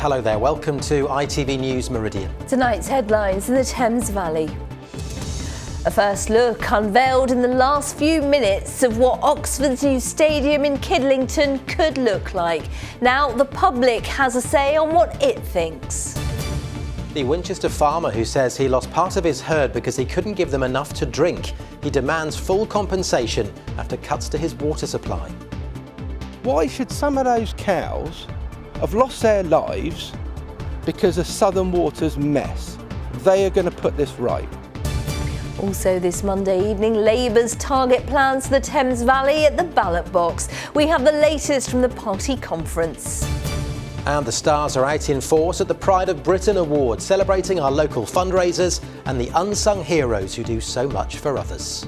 Hello there, welcome to ITV News Meridian. Tonight's headlines in the Thames Valley. A first look unveiled in the last few minutes of what Oxford's new stadium in Kidlington could look like. Now the public has a say on what it thinks. The Winchester farmer who says he lost part of his herd because he couldn't give them enough to drink. He demands full compensation after cuts to his water supply. Why should some of those cows have lost their lives because of Southern Water's mess? They are going to put this right. Also this Monday evening, Labour's target plans for the Thames Valley at the ballot box. We have the latest from the party conference. And the stars are out in force at the Pride of Britain Awards, celebrating our local fundraisers and the unsung heroes who do so much for others.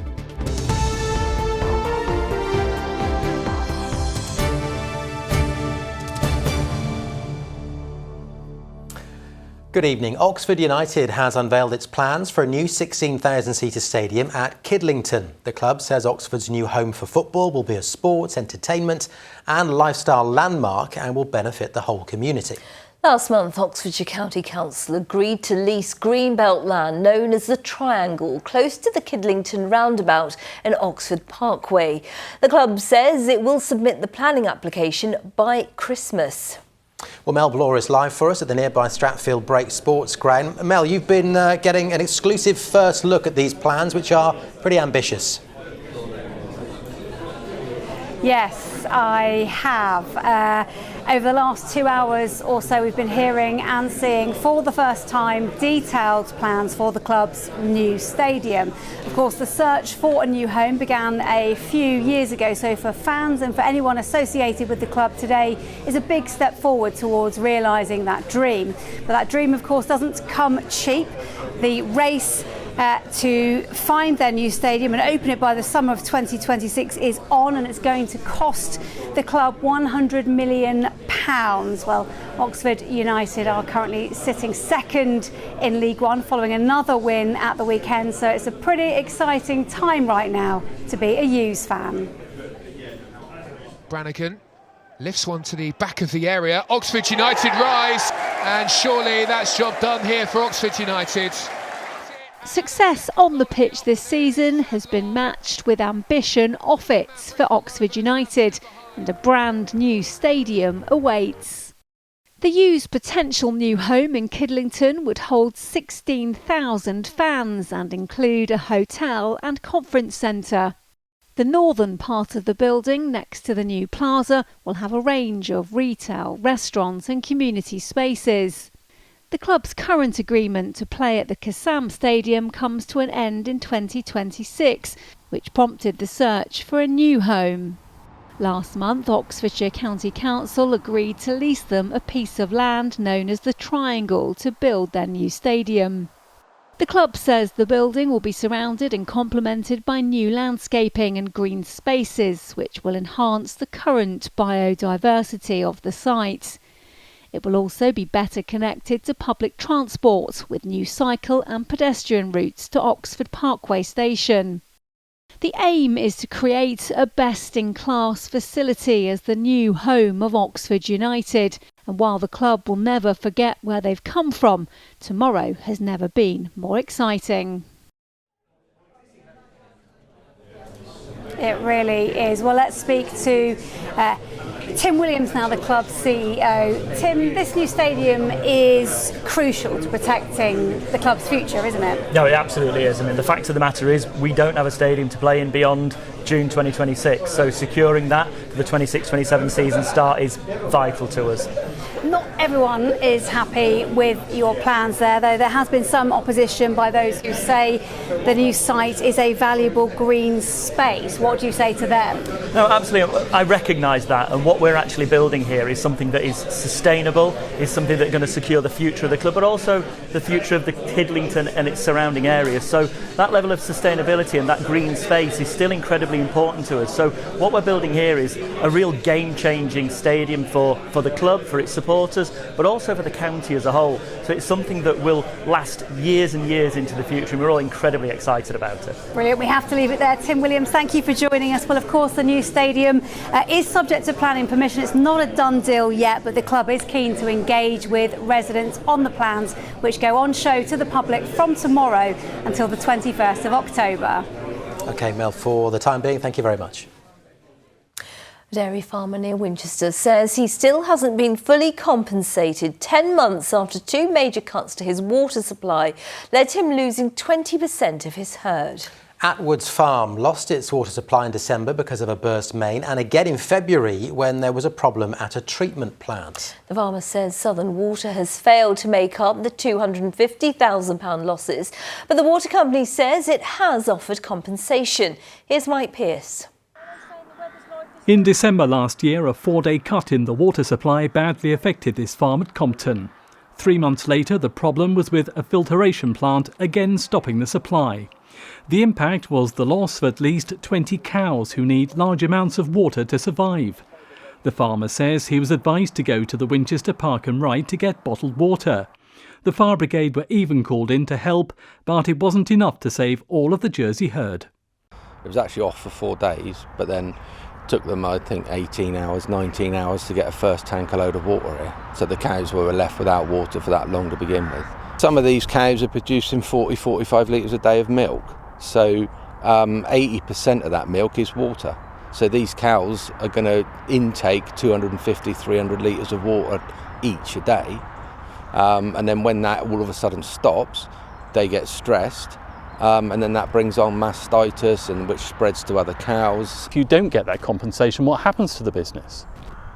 Good evening. Oxford United has unveiled its plans for a new 16,000-seater stadium at Kidlington. The club says Oxford's new home for football will be a sports, entertainment and lifestyle landmark and will benefit the whole community. Last month, Oxfordshire County Council agreed to lease greenbelt land known as the Triangle, close to the Kidlington roundabout and Oxford Parkway. The club says it will submit the planning application by Christmas. Well, Mel Blore is live for us at the nearby Stratfield Break Sports Ground. Mel, you've been getting an exclusive first look at these plans, which are pretty ambitious. Yes, I have. Over the last 2 hours or so, we've been hearing and seeing for the first time detailed plans for the club's new stadium. Of course, the search for a new home began a few years ago, so for fans and for anyone associated with the club, today is a big step forward towards realising that dream. But that dream, of course, doesn't come cheap. The race to find their new stadium and open it by the summer of 2026 is on, and it's going to cost the club £100 million. Well, Oxford United are currently sitting second in League One following another win at the weekend, so it's a pretty exciting time right now to be a U's fan. Brannigan lifts one to the back of the area. Oxford United rise, and surely that's job done here for Oxford United. Success on the pitch this season has been matched with ambition off it for Oxford United, and a brand new stadium awaits. The U's potential new home in Kidlington would hold 16,000 fans and include a hotel and conference centre. The northern part of the building, next to the new plaza, will have a range of retail, restaurants and community spaces. The club's current agreement to play at the Kassam Stadium comes to an end in 2026, which prompted the search for a new home. Last month, Oxfordshire County Council agreed to lease them a piece of land known as the Triangle to build their new stadium. The club says the building will be surrounded and complemented by new landscaping and green spaces, which will enhance the current biodiversity of the site. It will also be better connected to public transport, with new cycle and pedestrian routes to Oxford Parkway Station. The aim is to create a best-in-class facility as the new home of Oxford United. And while the club will never forget where they've come from, tomorrow has never been more exciting. It really is. Well, let's speak to Tim Williams now, the club's CEO. Tim, this new stadium is crucial to protecting the club's future, isn't it? No, it absolutely is. I mean, the fact of the matter is we don't have a stadium to play in beyond June 2026, so securing that for the 26-27 season start is vital to us. Not everyone is happy with your plans there, though there has been some opposition by those who say the new site is a valuable green space. What do you say to them? No, absolutely. I recognise that, and what we're actually building here is something that is sustainable, is something that's going to secure the future of the club, but also the future of the Kidlington and its surrounding areas. So that level of sustainability and that green space is still incredibly important to us. So what we're building here is a real game-changing stadium for the club, for its supporters, us, but also for the county as a whole. So it's something that will last years and years into the future, and we're all incredibly excited about it. Brilliant. We have to leave it there. Tim Williams, thank you for joining us. Well, of course, the new stadium is subject to planning permission. It's not a done deal yet, but the club is keen to engage with residents on the plans, which go on show to the public from tomorrow until the 21st of October. OK, Mel, for the time being, thank you very much. A dairy farmer near Winchester says he still hasn't been fully compensated 10 months after two major cuts to his water supply led to him losing 20% of his herd. Atwood's farm lost its water supply in December because of a burst main, and again in February when there was a problem at a treatment plant. The farmer says Southern Water has failed to make up the £250,000 losses, but the water company says it has offered compensation. Here's Mike Pearce. In December last year, a 4-day cut in the water supply badly affected this farm at Compton. 3 months later, the problem was with a filtration plant again stopping the supply. The impact was the loss of at least 20 cows who need large amounts of water to survive. The farmer says he was advised to go to the Winchester Park and Ride to get bottled water. The fire brigade were even called in to help, but it wasn't enough to save all of the Jersey herd. It was actually off for 4 days, but then took them, I think, 18 hours, 19 hours to get a first tanker load of water here. So the cows were left without water for that long to begin with. Some of these cows are producing 40, 45 litres a day of milk. So 80% of that milk is water. So these cows are going to intake 250, 300 litres of water each a day. And then when that all of a sudden stops, they get stressed. And then that brings on mastitis, and which spreads to other cows. If you don't get that compensation, what happens to the business?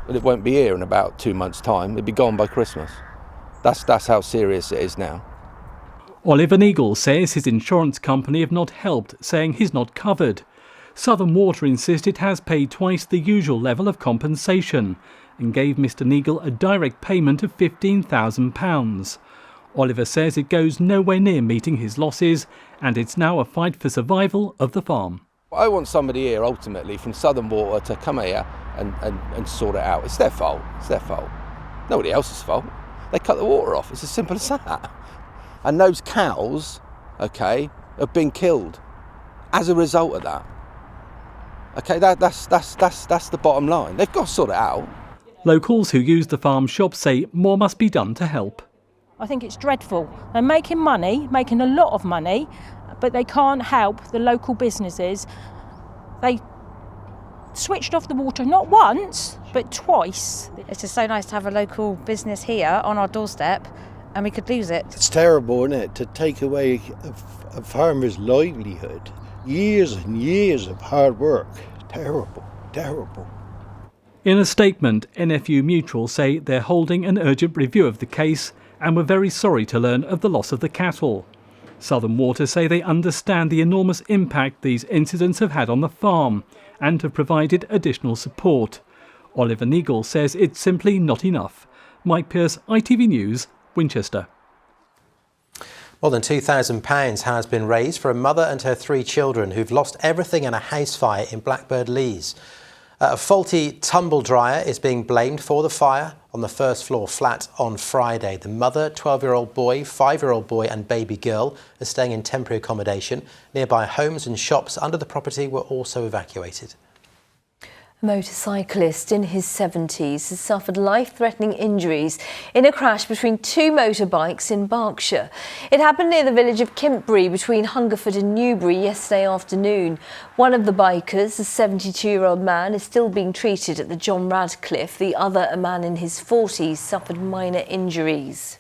Well, it won't be here in about 2 months' time. It'll be gone by Christmas. That's how serious it is now. Oliver Neagle says his insurance company have not helped, saying he's not covered. Southern Water insists it has paid twice the usual level of compensation and gave Mr Neagle a direct payment of £15,000. Oliver says it goes nowhere near meeting his losses, and it's now a fight for survival of the farm. I want somebody here ultimately from Southern Water to come here and sort it out. It's their fault. It's their fault. Nobody else's fault. They cut the water off. It's as simple as that. And those cows, okay, have been killed as a result of that. Okay, that's the bottom line. They've got to sort it out. Locals who use the farm shop say more must be done to help. I think it's dreadful. They're making money, making a lot of money, but they can't help the local businesses. They switched off the water not once, but twice. It's just so nice to have a local business here on our doorstep, and we could lose it. It's terrible, isn't it, to take away a farmer's livelihood. Years and years of hard work. Terrible, terrible. In a statement, NFU Mutual say they're holding an urgent review of the case and were very sorry to learn of the loss of the cattle. Southern Water say they understand the enormous impact these incidents have had on the farm and have provided additional support. Oliver Neagle says it's simply not enough. Mike Pearce, ITV News, Winchester. More than £2,000 has been raised for a mother and her 3 children who've lost everything in a house fire in Blackbird Leys. A faulty tumble dryer is being blamed for the fire on the first floor flat on Friday. The mother, 12-year-old boy, 5-year-old boy and baby girl are staying in temporary accommodation. Nearby homes and shops under the property were also evacuated. A motorcyclist in his 70s has suffered life-threatening injuries in a crash between 2 motorbikes in Berkshire. It happened near the village of Kimpbury between Hungerford and Newbury yesterday afternoon. One of the bikers, a 72-year-old man, is still being treated at the John Radcliffe. The other, a man in his 40s, suffered minor injuries.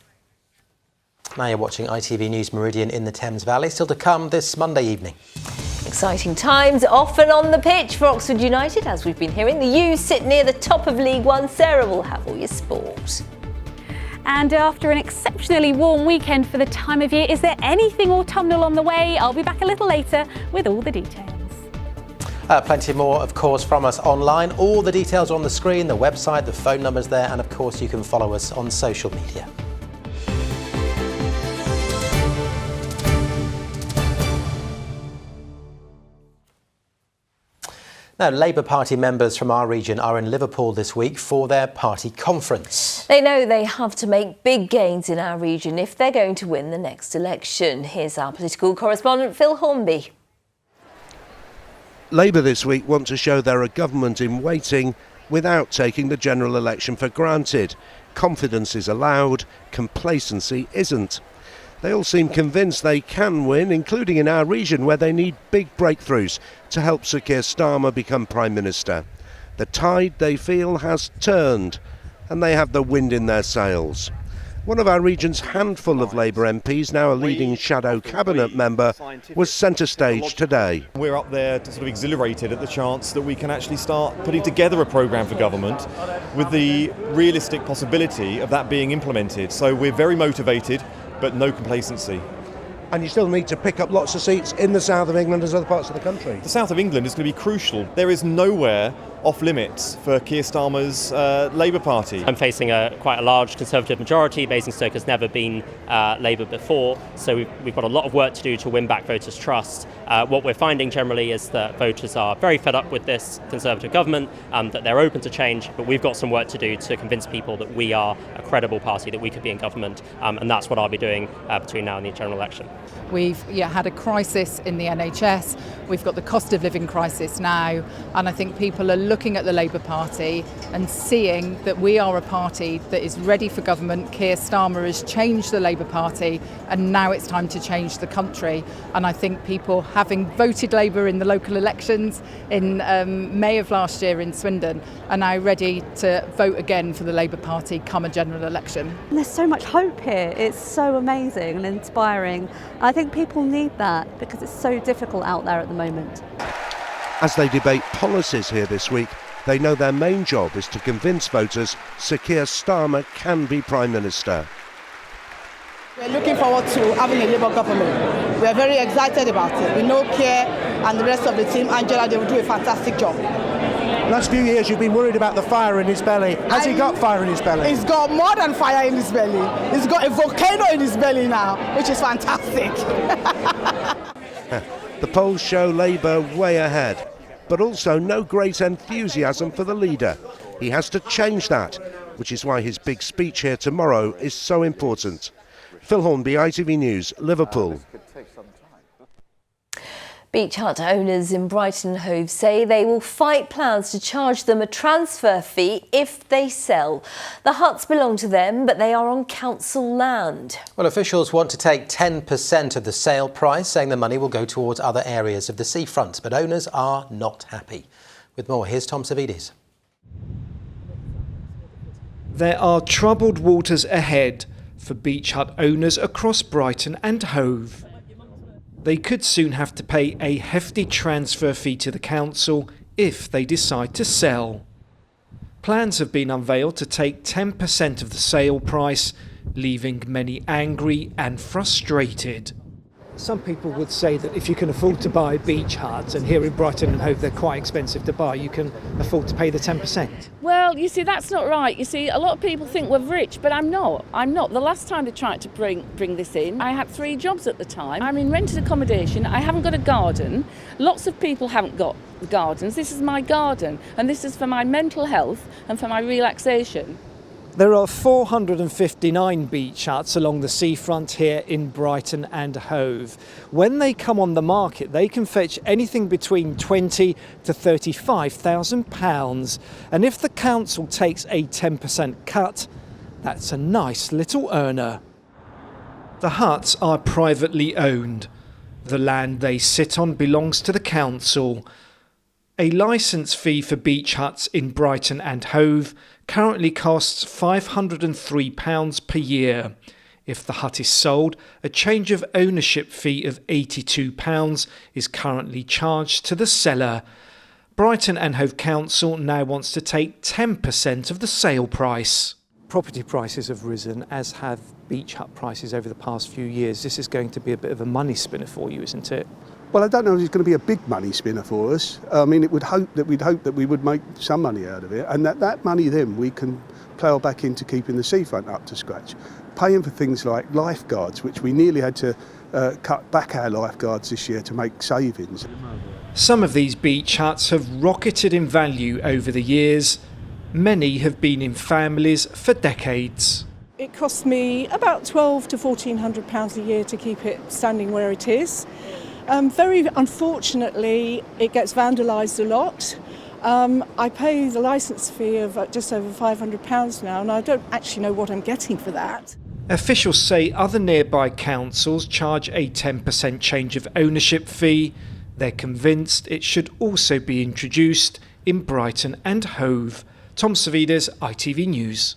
Now you're watching ITV News Meridian in the Thames Valley. Still to come this Monday evening. Exciting times off and on the pitch for Oxford United. As we've been hearing, the U's sit near the top of League One. Sarah will have all your sport. And after an exceptionally warm weekend for the time of year, is there anything autumnal on the way? I'll be back a little later with all the details. Plenty more, of course, from us online. All the details are on the screen, the website, the phone numbers there, and of course you can follow us on social media. Now, Labour Party members from our region are in Liverpool this week for their party conference. They know they have to make big gains in our region if they're going to win the next election. Here's our political correspondent Phil Hornby. Labour this week want to show they're a government in waiting without taking the general election for granted. Confidence is allowed, complacency isn't. They all seem convinced they can win, including in our region where they need big breakthroughs to help Sir Keir Starmer become Prime Minister. The tide, they feel, has turned and they have the wind in their sails. One of our region's handful of Labour MPs, now a leading shadow cabinet member, was centre stage today. We're up there sort of exhilarated at the chance that we can actually start putting together a programme for government with the realistic possibility of that being implemented. So we're very motivated, but no complacency. And you still need to pick up lots of seats in the south of England as other parts of the country. The south of England is going to be crucial. There is nowhere off limits for Keir Starmer's Labour Party. I'm facing quite a large Conservative majority. Basingstoke has never been Labour before, so we've got a lot of work to do to win back voters' trust. What we're finding generally is that voters are very fed up with this Conservative government, that they're open to change, but we've got some work to do to convince people that we are a credible party, that we could be in government, and that's what I'll be doing between now and the general election. We've had a crisis in the NHS, we've got the cost of living crisis now, and I think people are looking at the Labour Party and seeing that we are a party that is ready for government. Keir Starmer has changed the Labour Party and now it's time to change the country. And I think people, having voted Labour in the local elections in May of last year in Swindon, are now ready to vote again for the Labour Party come a general election. And there's so much hope here. It's so amazing and inspiring. I think people need that because it's so difficult out there at the moment. As they debate policies here this week, they know their main job is to convince voters Sir Keir Starmer can be Prime Minister. We're looking forward to having a Labour government. We're very excited about it. We know Keir and the rest of the team, Angela, they will do a fantastic job. Last few years you've been worried about the fire in his belly. Has he got fire in his belly? He's got more than fire in his belly. He's got a volcano in his belly now, which is fantastic. The polls show Labour way ahead, but also no great enthusiasm for the leader. He has to change that, which is why his big speech here tomorrow is so important. Phil Hornby, ITV News, Liverpool. Beach hut owners in Brighton and Hove say they will fight plans to charge them a transfer fee if they sell. The huts belong to them, but they are on council land. Well, officials want to take 10% of the sale price, saying the money will go towards other areas of the seafront. But owners are not happy. With more, here's Tom Savides. There are troubled waters ahead for beach hut owners across Brighton and Hove. They could soon have to pay a hefty transfer fee to the council if they decide to sell. Plans have been unveiled to take 10% of the sale price, leaving many angry and frustrated. Some people would say that if you can afford to buy beach huts, and here in Brighton and Hove they're quite expensive to buy, you can afford to pay the 10%. Well, you see, that's not right. You see, a lot of people think we're rich, but I'm not. The last time they tried to bring this in, I had 3 jobs at the time. I'm in rented accommodation. I haven't got a garden. Lots of people haven't got gardens. This is my garden, and this is for my mental health and for my relaxation. There are 459 beach huts along the seafront here in Brighton and Hove. When they come on the market, they can fetch anything between £20,000 to £35,000. And if the council takes a 10% cut, that's a nice little earner. The huts are privately owned. The land they sit on belongs to the council. A licence fee for beach huts in Brighton and Hove currently costs £503 per year. If the hut is sold, a change of ownership fee of £82 is currently charged to the seller. Brighton and Hove Council now wants to take 10% of the sale price. Property prices have risen, as have beach hut prices over the past few years. This is going to be a bit of a money spinner for you, isn't it? Well, I don't know if it's going to be a big money spinner for us. I mean, we'd hope that we would make some money out of it, and that money then we can plough back into keeping the seafront up to scratch, paying for things like lifeguards, which we nearly had to cut back our lifeguards this year to make savings. Some of these beach huts have rocketed in value over the years. Many have been in families for decades. It costs me about £1,200 to £1,400 a year to keep it standing where it is. Very unfortunately, it gets vandalised a lot. I pay the licence fee of just over £500 now, and I don't actually know what I'm getting for that. Officials say other nearby councils charge a 10% change of ownership fee. They're convinced it should also be introduced in Brighton and Hove. Tom Savides, ITV News.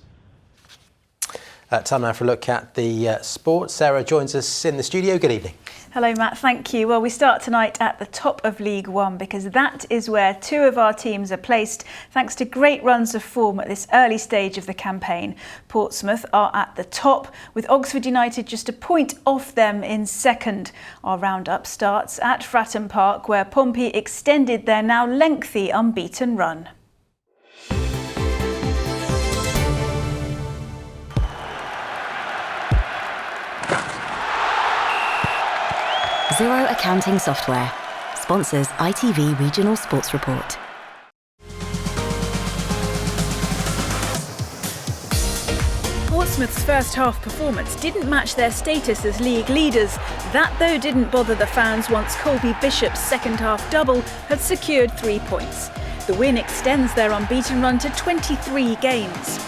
Time now for a look at the sports. Sarah joins us in the studio. Good evening. Hello Matt, thank you. Well, we start tonight at the top of League One because that is where two of our teams are placed thanks to great runs of form at this early stage of the campaign. Portsmouth are at the top with Oxford United just a point off them in second. Our roundup starts at Fratton Park where Pompey extended their now lengthy unbeaten run. Zero Accounting Software sponsors ITV Regional Sports Report. Portsmouth's first half performance didn't match their status as league leaders. That though didn't bother the fans once Colby Bishop's second half double had secured 3 points. The win extends their unbeaten run to 23 games.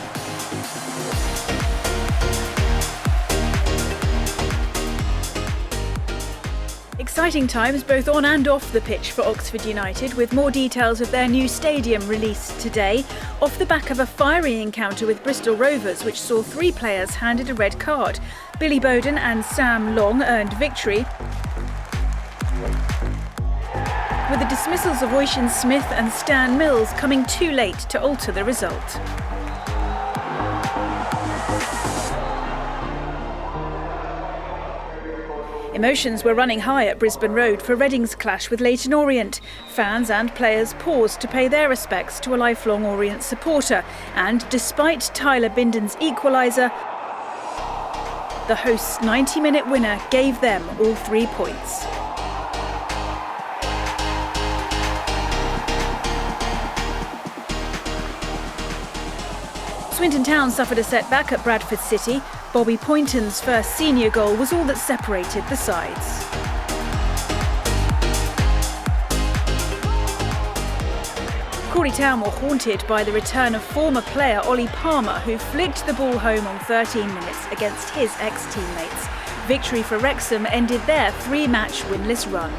Exciting times both on and off the pitch for Oxford United, with more details of their new stadium released today, off the back of a fiery encounter with Bristol Rovers which saw 3 players handed a red card. Billy Bowden and Sam Long earned victory, with the dismissals of Oisin Smith and Stan Mills coming too late to alter the result. Emotions were running high at Brisbane Road for Reading's clash with Leyton Orient. Fans and players paused to pay their respects to a lifelong Orient supporter, and despite Tyler Binden's equaliser, the hosts' 90-minute winner gave them all 3 points. Swinton Town suffered a setback at Bradford City. Bobby Poynton's first senior goal was all that separated the sides. Crawley Town were haunted by the return of former player Ollie Palmer, who flicked the ball home on 13 minutes against his ex-teammates. Victory for Wrexham ended their 3-match winless run.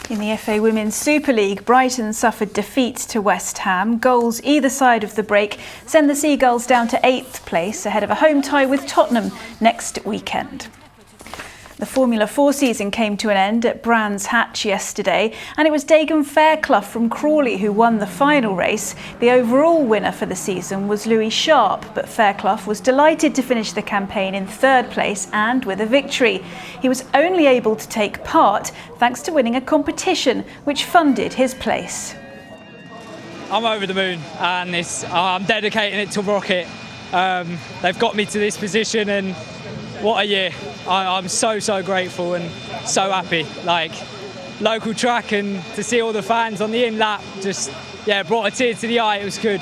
In the FA Women's Super League, Brighton suffered defeat to West Ham. Goals either side of the break send the Seagulls down to 8th place ahead of a home tie with Tottenham next weekend. The Formula 4 season came to an end at Brands Hatch yesterday, and it was Dagan Fairclough from Crawley who won the final race. The overall winner for the season was Louis Sharp, but Fairclough was delighted to finish the campaign in 3rd place and with a victory. He was only able to take part thanks to winning a competition which funded his place. I'm over the moon, and I'm dedicating it to Rocket. They've got me to this position, and what a year. I'm so grateful and so happy. Like, local track, and to see all the fans on the in lap just brought a tear to the eye. It was good.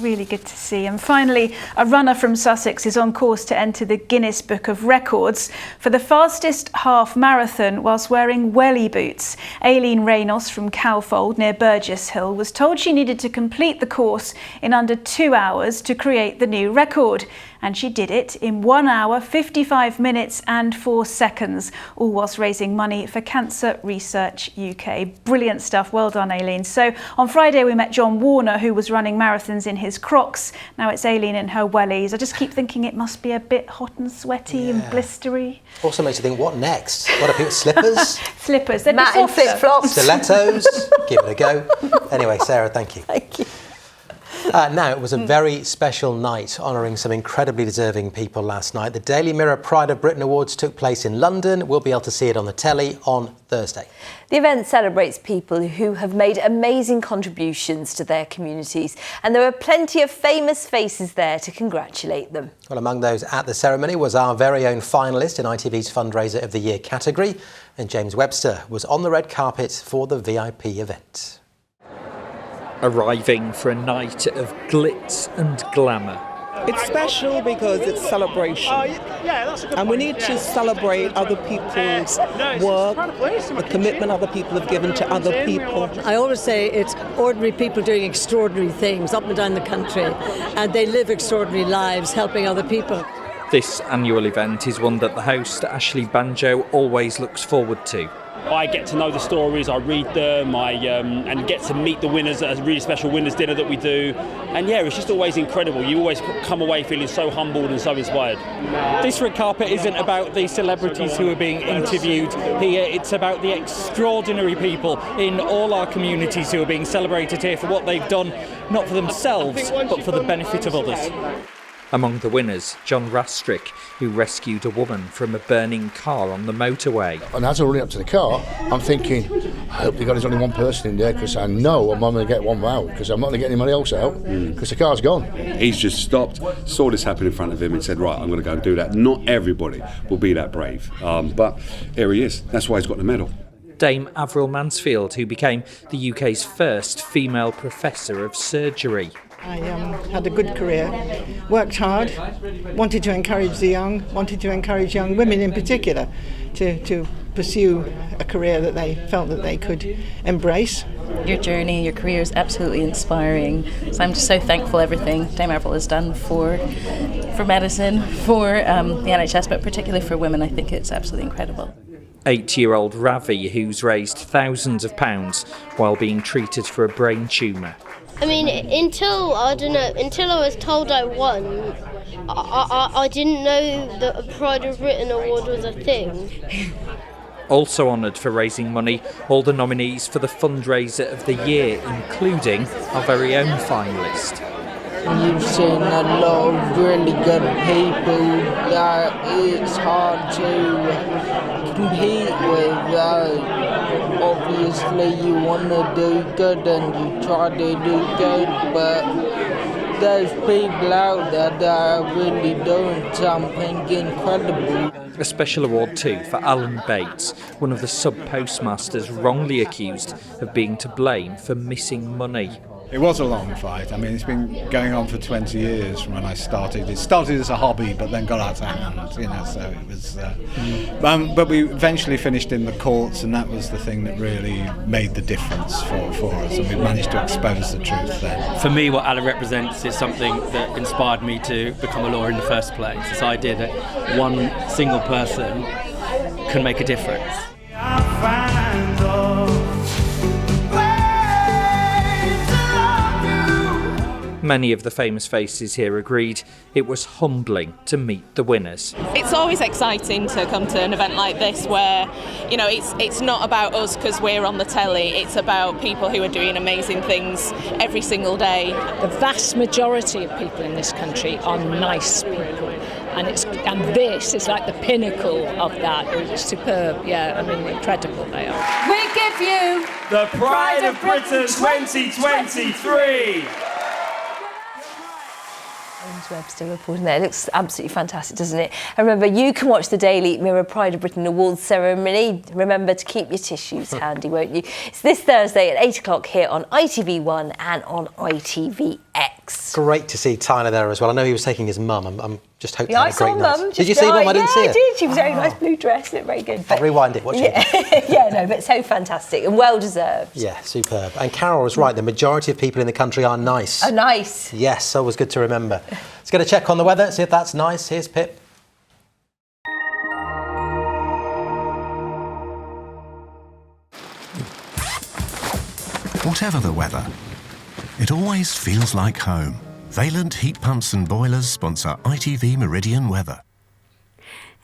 Really good to see. And finally, a runner from Sussex is on course to enter the Guinness Book of Records for the fastest half marathon whilst wearing welly boots. Aileen Reynos from Cowfold near Burgess Hill was told she needed to complete the course in under 2 hours to create the new record. And she did it in 1 hour, 55 minutes and 4 seconds, all whilst raising money for Cancer Research UK. Brilliant stuff. Well done, Aileen. So on Friday, we met John Warner, who was running marathons in his Crocs. Now it's Aileen in her wellies. I just keep thinking it must be a bit hot and sweaty and blistery. Also makes you think, what next? What are people, slippers? Slippers. Matt in flip-flops. Stilettos? Give it a go. Anyway, Sarah, thank you. Thank you. Now, it was a very special night honouring some incredibly deserving people last night. The Daily Mirror Pride of Britain Awards took place in London. We'll be able to see it on the telly on Thursday. The event celebrates people who have made amazing contributions to their communities, and there were plenty of famous faces there to congratulate them. Well, among those at the ceremony was our very own finalist in ITV's Fundraiser of the Year category, and James Webster was on the red carpet for the VIP event. Arriving for a night of glitz and glamour. It's special because it's celebration. And we need to celebrate other people's work, the commitment other people have given to other people. I always say it's ordinary people doing extraordinary things up and down the country, and they live extraordinary lives helping other people. This annual event is one that the host, Ashley Banjo, always looks forward to. I get to know the stories, I read them, and get to meet the winners at a really special winners' dinner that we do. And yeah, it's just always incredible. You always come away feeling so humbled and so inspired. This red carpet isn't about the celebrities who are being interviewed here. It's about the extraordinary people in all our communities who are being celebrated here for what they've done, not for themselves, but for the benefit of others. Among the winners, John Rastrick, who rescued a woman from a burning car on the motorway. And as I run up to the car, I'm thinking, I hope they got there's only one person in there, because I know I'm going to get one out, because I'm not going to get anybody else out, because the car's gone. He's just stopped, saw this happen in front of him and said, right, I'm going to go and do that. Not everybody will be that brave, but here he is. That's why he's got the medal. Dame Avril Mansfield, who became the UK's first female professor of surgery. I had a good career, worked hard, wanted to encourage the young, wanted to encourage young women in particular to pursue a career that they felt that they could embrace. Your journey, your career is absolutely inspiring. So I'm just so thankful everything Dame Avril has done for medicine, for the NHS, but particularly for women. I think it's absolutely incredible. 8-year-old Ravi, who's raised thousands of pounds while being treated for a brain tumour. I mean, until I was told I won, I didn't know that a Pride of Britain award was a thing. Also honoured for raising money, all the nominees for the Fundraiser of the Year, including our very own finalist. You've seen a lot of really good people that it's hard to compete with. Obviously you want to do good and you try to do good, but there's people out there that are really doing something incredible. A special award too for Alan Bates, one of the sub-postmasters wrongly accused of being to blame for missing money. It was a long fight. I mean, it's been going on for 20 years from when I started. It started as a hobby, but then got out of hand, so it was... but we eventually finished in the courts, and that was the thing that really made the difference for us, and we managed to expose the truth then. For me, what Alan represents is something that inspired me to become a lawyer in the first place. This idea that one single person can make a difference. Many of the famous faces here agreed it was humbling to meet the winners. It's always exciting to come to an event like this where, it's not about us because we're on the telly, it's about people who are doing amazing things every single day. The vast majority of people in this country are nice people. And this is like the pinnacle of that. It's superb, incredible they are. We give you the Pride of Britain 2023. James Webster reporting there. It looks absolutely fantastic, doesn't it? And remember, you can watch the Daily Mirror Pride of Britain Awards ceremony. Remember to keep your tissues handy, won't you? It's this Thursday at 8 o'clock here on ITV1 and on ITVX. Great to see Tyler there as well. I know he was taking his mum. I'm just hoping I had a great saw night. Mum. Did you see Mum? I didn't see it. I did. She was wearing a nice blue dress. Looked very good. I'll rewind it. Watch it. But so fantastic and well deserved. Yeah, superb. And Carol was right. The majority of people in the country are nice. Oh, nice. Yes, always good to remember. Let's get a check on the weather, see if that's nice. Here's Pip. Whatever the weather, it always feels like home. Valent Heat Pumps and Boilers sponsor ITV Meridian Weather.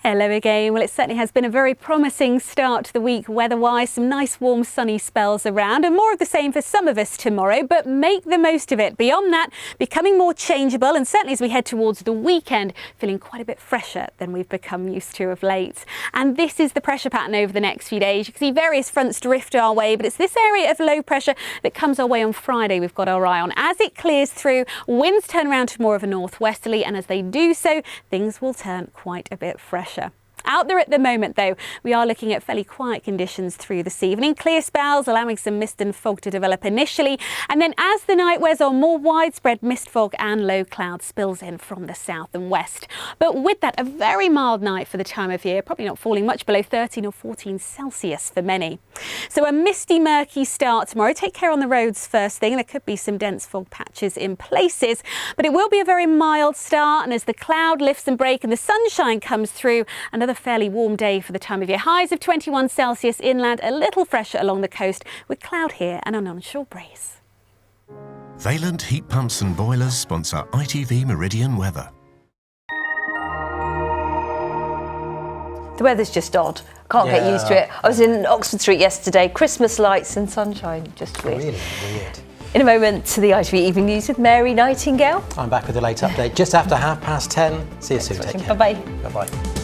Hello again. Well, it certainly has been a very promising start to the week weather-wise. Some nice warm sunny spells around and more of the same for some of us tomorrow, but make the most of it. Beyond that, becoming more changeable and certainly as we head towards the weekend, feeling quite a bit fresher than we've become used to of late. And this is the pressure pattern over the next few days. You can see various fronts drift our way, but it's this area of low pressure that comes our way on Friday we've got our eye on. As it clears through, winds turn around to more of a northwesterly, and as they do so, things will turn quite a bit fresher. Out there at the moment, though, we are looking at fairly quiet conditions through this evening. Clear spells, allowing some mist and fog to develop initially. And then as the night wears on, more widespread mist, fog and low cloud spills in from the south and west. But with that, a very mild night for the time of year, probably not falling much below 13 or 14 Celsius for many. So a misty, murky start tomorrow. Take care on the roads first thing. There could be some dense fog patches in places, but it will be a very mild start. And as the cloud lifts and breaks and the sunshine comes through, another fairly warm day for the time of year. Highs of 21 Celsius inland, a little fresher along the coast with cloud here and an onshore breeze. Valent Heat Pumps and Boilers sponsor ITV Meridian Weather. The weather's just odd. Can't get used to it. I was in Oxford Street yesterday. Christmas lights and sunshine. Just weird. Really weird. In a moment to the ITV Evening News with Mary Nightingale. I'm back with the late update just after 10:30. See you soon. Take care. Bye-bye. Bye-bye.